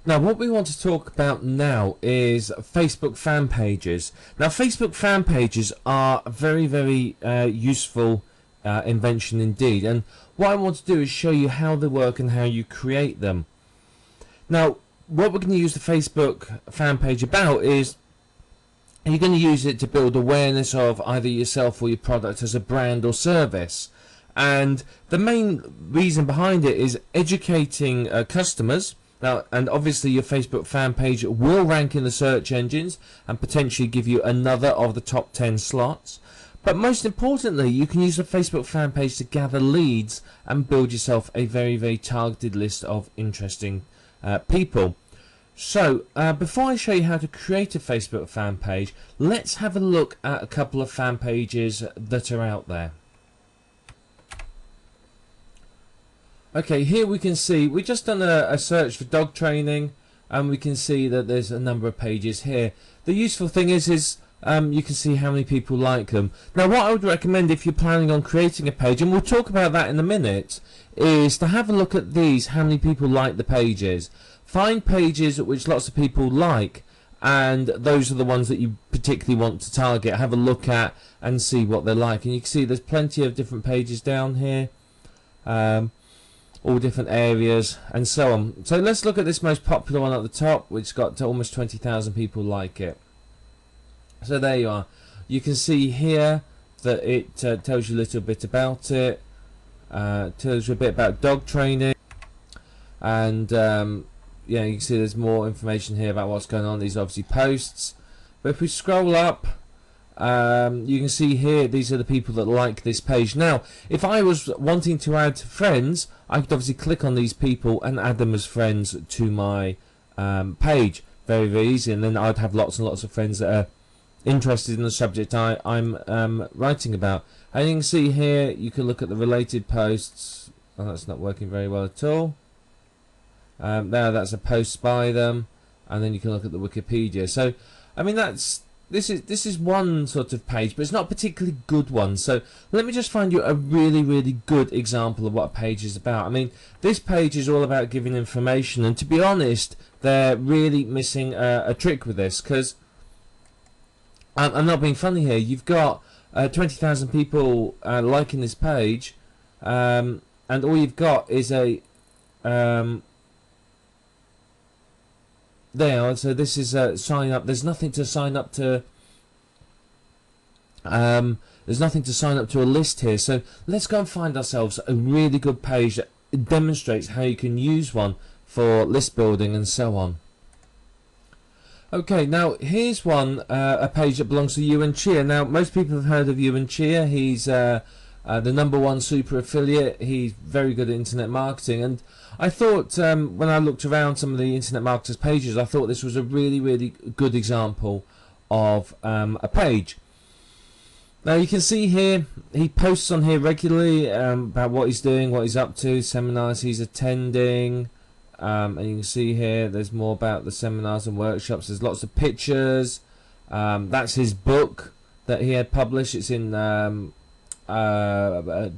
Now what we want to talk about now is Facebook fan pages. Now Facebook fan pages are a very useful invention indeed, and what I want to do is show you how they work and how you create them. Now what we're going to use the Facebook fan page about is you're going to use it to build awareness of either yourself or your product as a brand or service, and the main reason behind it is educating customers. Now, and obviously your Facebook fan page will rank in the search engines and potentially give you another of the top 10 slots. But most importantly, you can use the Facebook fan page to gather leads and build yourself a very targeted list of interesting people. So, before I show you how to create a Facebook fan page, let's have a look at a couple of fan pages that are out there. Okay, here we can see we just done a search for dog training, and we can see that there's a number of pages here. The useful thing is you can see how many people like them. Now what I would recommend if you're planning on creating a page, and we'll talk about that in a minute, is to have a look at these, how many people like the pages. Find pages which lots of people like, and those are the ones that you particularly want to target. Have a look at and see what they're like, and you can see there's plenty of different pages down here. All different areas and so on. So let's look at this most popular one at the top, which got almost 20,000 people like it. So there you are. You can see here that it tells you a little bit about it, tells you a bit about dog training, and yeah, you can see there's more information here about what's going on. These are obviously posts, but if we scroll up, you can see here these are the people that like this page. Now if I was wanting to add friends, I could obviously click on these people and add them as friends to my page. Very easy, and then I'd have lots and lots of friends that are interested in the subject I'm writing about. And you can see here you can look at the related posts. Oh, that's not working very well at all. There, that's a post by them, and then you can look at the Wikipedia. So I mean this is one sort of page, but it's not a particularly good one. So let me just find you a really good example of what a page is about. I mean, this page is all about giving information, and to be honest, they're really missing a trick with this, because I'm not being funny here. You've got 20,000 people liking this page, and all you've got is a there. So this is sign up. There's nothing to sign up to. There's nothing to sign up to a list here. So let's go and find ourselves a really good page that demonstrates how you can use one for list building and so on. Okay, now here's one, a page that belongs to Yuan Chia. Now most people have heard of Yuan Chia. He's the #1 super affiliate. He's very good at internet marketing, and I thought when I looked around some of the internet marketers pages, I thought this was a really good example of a page. Now you can see here he posts on here regularly about what he's doing, what he's up to, seminars he's attending, and you can see here there's more about the seminars and workshops. There's lots of pictures. That's his book that he had published. It's in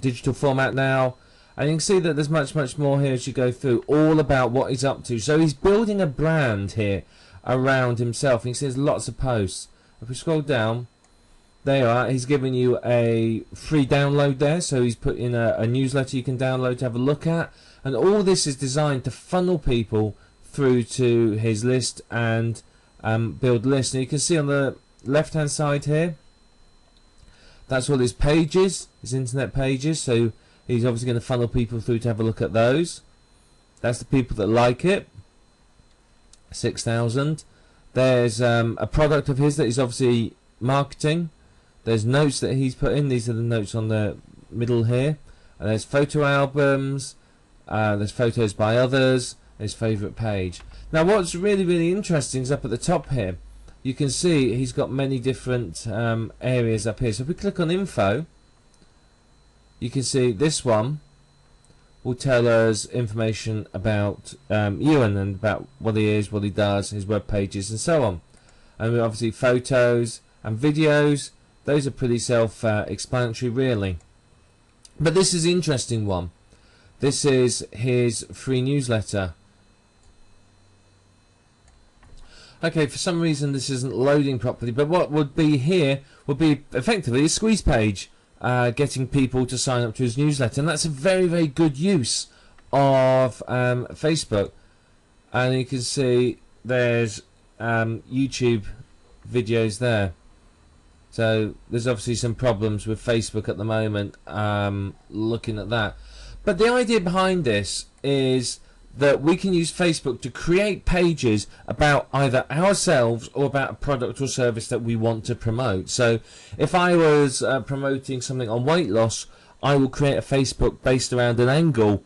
digital format now, and you can see that there's much more here as you go through, all about what he's up to. So he's building a brand here around himself. You can see there's lots of posts. If we scroll down, there you are. He's giving you a free download there, so he's put in a newsletter you can download to have a look at, and all this is designed to funnel people through to his list and build lists. And you can see on the left hand side here, that's all his pages, his internet pages. So he's obviously going to funnel people through to have a look at those. That's the people that like it, 6,000. There's a product of his that he's obviously marketing. There's notes that he's put in. These are the notes on the middle here. And there's photo albums. There's photos by others. His favourite page. Now what's really interesting is up at the top here. You can see he's got many different areas up here. So if we click on info, you can see this one will tell us information about Yuan and about what he is, what he does, his web pages and so on. And obviously photos and videos, those are pretty self-explanatory really. But this is an interesting one. This is his free newsletter. Okay, for some reason this isn't loading properly, but what would be here would be effectively a squeeze page, getting people to sign up to his newsletter, and that's a very, very good use of Facebook. And you can see there's YouTube videos there. So there's obviously some problems with Facebook at the moment, looking at that. But the idea behind this is that we can use Facebook to create pages about either ourselves or about a product or service that we want to promote. So if I was promoting something on weight loss, I will create a Facebook based around an angle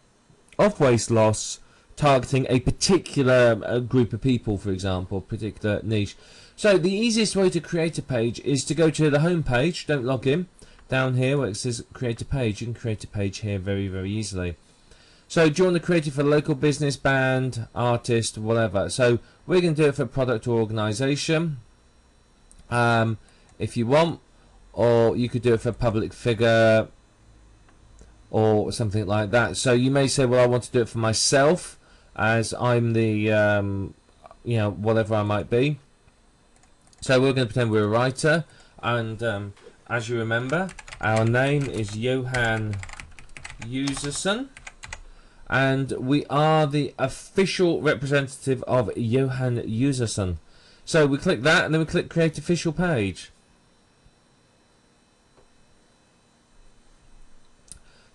of weight loss, targeting a particular group of people, for example, particular niche. So the easiest way to create a page is to go to the home page. Don't log in. Down here where it says create a page, you can create a page here very, very easily. So do you want to create it for local business, band, artist, whatever? So we're going to do it for product or organisation, if you want, or you could do it for public figure or something like that. So you may say, well, I want to do it for myself, as I'm the, you know, whatever I might be. So we're going to pretend we're a writer, and as you remember, our name is Johan Userson. And we are the official representative of Johan Userson. So we click that, and then we click create official page.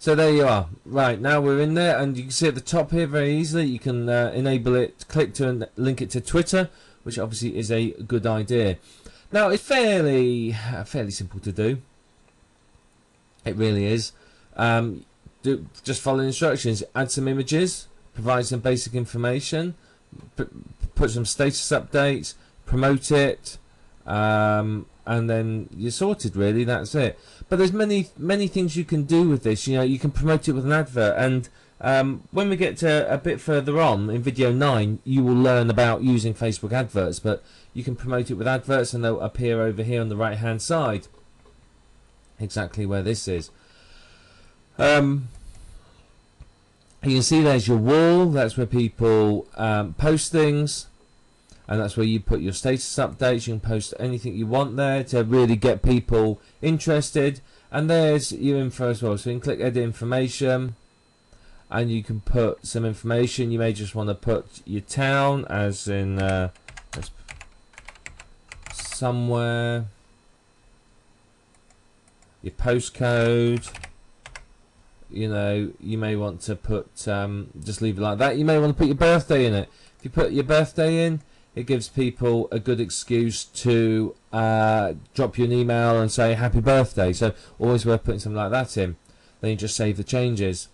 So there you are. Right, now we're in there, and you can see at the top here very easily, you can enable it, click to link it to Twitter, which obviously is a good idea. Now it's fairly simple to do. It really is. Just follow the instructions, add some images, provide some basic information, put some status updates, promote it, and then you're sorted, really. That's it. But there's many things you can do with this. You know, you can promote it with an advert, and when we get to a bit further on in video 9, you will learn about using Facebook adverts, but you can promote it with adverts, and they'll appear over here on the right hand side, exactly where this is. You can see there's your wall. That's where people post things, and that's where you put your status updates. You can post anything you want there to really get people interested. And there's your info as well. So you can click edit information, and you can put some information. You may just want to put your town, as in somewhere, your postcode. You know, you may want to put, just leave it like that. You may want to put your birthday in it. If you put your birthday in, it gives people a good excuse to drop you an email and say happy birthday. So always worth putting something like that in. Then you just save the changes.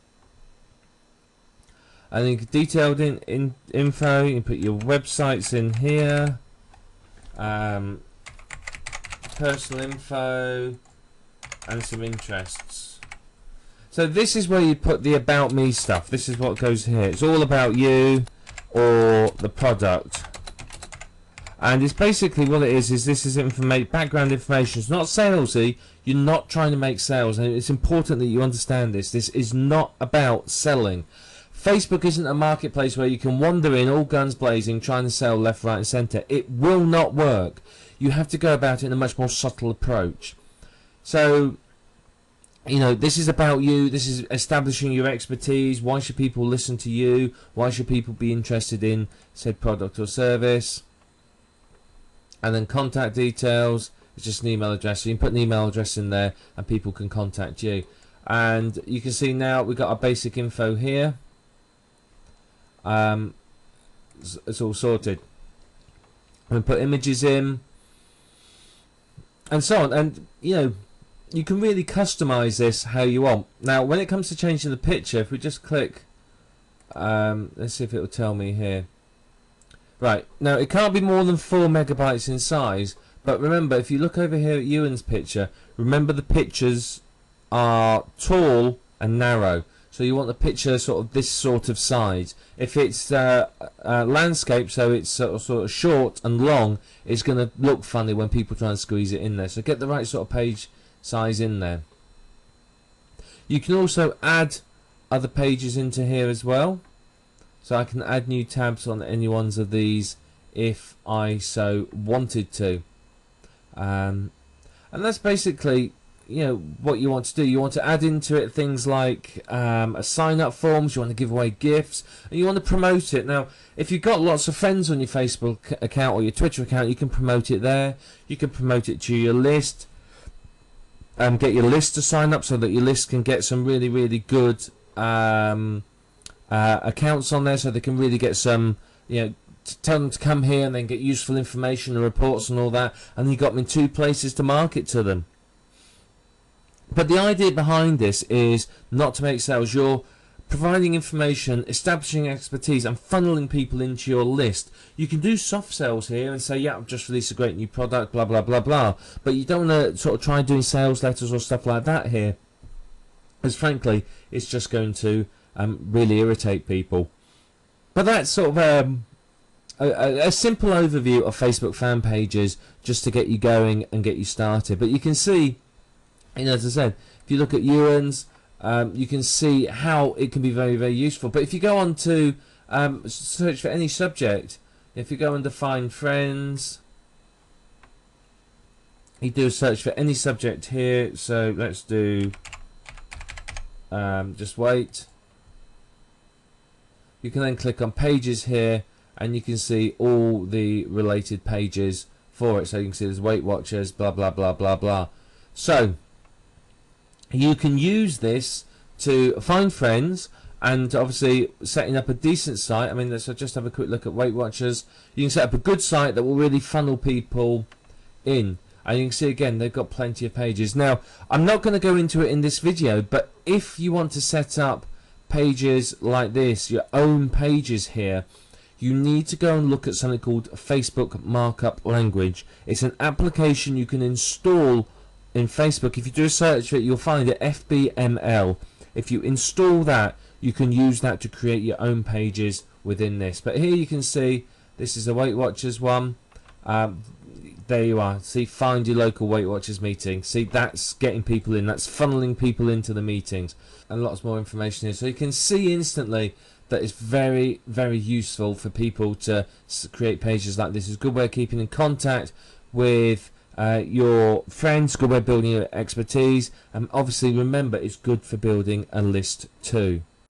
And then detailed info, you can put your websites in here, personal info, and some interests. So this is where you put the about me stuff. This is what goes here. It's all about you or the product. And it's basically what it is this is background information. It's not salesy. You're not trying to make sales. And it's important that you understand this. This is not about selling. Facebook isn't a marketplace where you can wander in all guns blazing trying to sell left, right and centre. It will not work. You have to go about it in a much more subtle approach. So, you know, this is about you. This is establishing your expertise. Why should people listen to you? Why should people be interested in said product or service? And then contact details. It's just an email address. So you can put an email address in there and people can contact you. And you can see now we've got our basic info here. It's all sorted. And put images in and so on. And, you know, you can really customize this how you want. Now, when it comes to changing the picture, if we just click, let's see if it will tell me here. Right, now it can't be more than 4 megabytes in size, but remember, if you look over here at Ewan's picture, remember the pictures are tall and narrow. So you want the picture sort of this sort of size. If it's landscape, so it's sort of short and long, it's going to look funny when people try and squeeze it in there. So get the right sort of page size in there. You can also add other pages into here as well. So I can add new tabs on any ones of these if I so wanted to. And that's basically, you know, what you want to do. You want to add into it things like a sign-up forms. You want to give away gifts, and you want to promote it. Now, if you've got lots of friends on your Facebook account or your Twitter account, you can promote it there. You can promote it to your list, get your list to sign up so that your list can get some really, really good accounts on there, so they can really get some, you know, tell them to come here and then get useful information and reports and all that, and you got them in 2 places to market to them. But the idea behind this is not to make sales. You're providing information, establishing expertise, and funneling people into your list. You can do soft sales here and say, yeah, I've just released a great new product, blah, blah, blah, blah. But you don't want to sort of try doing sales letters or stuff like that here, because frankly, it's just going to really irritate people. But that's sort of a simple overview of Facebook fan pages, just to get you going and get you started. But you can see, you know, as I said, if you look at Ewan's, you can see how it can be very, very useful. But if you go on to search for any subject, if you go under Find Friends, you do a search for any subject here. So let's do just wait. You can then click on Pages here, and you can see all the related pages for it. So you can see there's Weight Watchers, blah, blah, blah, blah, blah. So you can use this to find friends, and obviously setting up a decent site. I mean, let's just have a quick look at Weight Watchers. You can set up a good site that will really funnel people in. And you can see again, they've got plenty of pages. Now, I'm not going to go into it in this video, but if you want to set up pages like this, your own pages here, you need to go and look at something called Facebook Markup Language. It's an application you can install in Facebook. If you do a search for it, you'll find it, FBML. If you install that, you can use that to create your own pages within this. But here you can see, this is a Weight Watchers one. There you are. See, find your local Weight Watchers meeting. See, that's getting people in. That's funneling people into the meetings. And lots more information here. So you can see instantly that it's very, very useful for people to create pages like this. It's a good way of keeping in contact with your friends, good way of building your expertise, and obviously remember, it's good for building a list too.